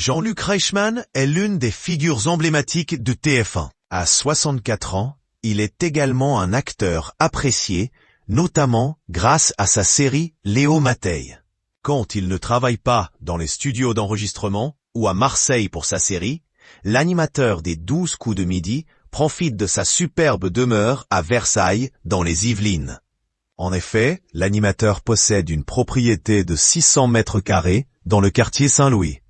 Jean-Luc Reichmann est l'une des figures emblématiques de TF1. À 64 ans, il est également un acteur apprécié, notamment grâce à sa série Léo Mattei. Quand il ne travaille pas dans les studios d'enregistrement ou à Marseille pour sa série, l'animateur des 12 coups de midi profite de sa superbe demeure à Versailles, dans les Yvelines. En effet, l'animateur possède une propriété de 600 mètres carrés dans le quartier Saint-Louis.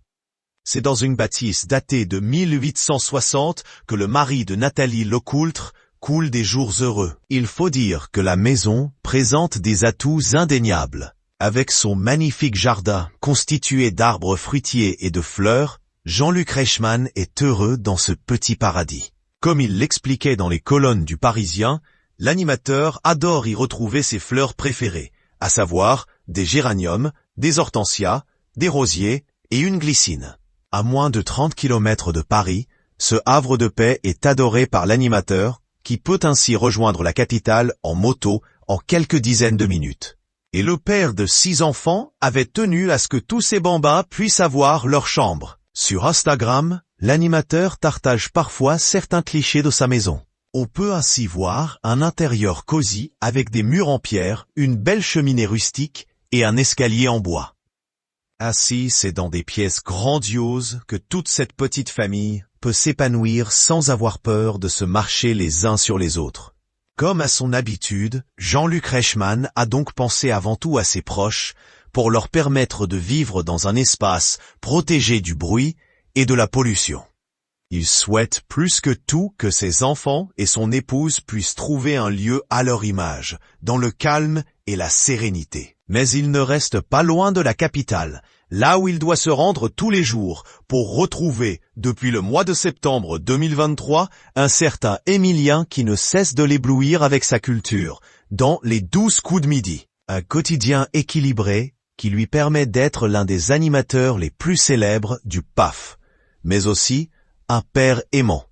C'est dans une bâtisse datée de 1860 que le mari de Nathalie Lecoultre coule des jours heureux. Il faut dire que la maison présente des atouts indéniables. Avec son magnifique jardin constitué d'arbres fruitiers et de fleurs, Jean-Luc Reichmann est heureux dans ce petit paradis. Comme il l'expliquait dans les colonnes du Parisien, l'animateur adore y retrouver ses fleurs préférées, à savoir des géraniums, des hortensias, des rosiers et une glycine. À moins de 30 km de Paris, ce havre de paix est adoré par l'animateur, qui peut ainsi rejoindre la capitale en moto en quelques dizaines de minutes. Et le père de 6 enfants avait tenu à ce que tous ces bambins puissent avoir leur chambre. Sur Instagram, l'animateur partage parfois certains clichés de sa maison. On peut ainsi voir un intérieur cosy avec des murs en pierre, une belle cheminée rustique et un escalier en bois. Ainsi, c'est dans des pièces grandioses que toute cette petite famille peut s'épanouir sans avoir peur de se marcher les uns sur les autres. Comme à son habitude, Jean-Luc Reichmann a donc pensé avant tout à ses proches pour leur permettre de vivre dans un espace protégé du bruit et de la pollution. Il souhaite plus que tout que ses enfants et son épouse puissent trouver un lieu à leur image, dans le calme et la sérénité. Mais il ne reste pas loin de la capitale, là où il doit se rendre tous les jours pour retrouver, depuis le mois de septembre 2023, un certain Émilien qui ne cesse de l'éblouir avec sa culture, dans les 12 coups de midi. Un quotidien équilibré qui lui permet d'être l'un des animateurs les plus célèbres du PAF, mais aussi un père aimant.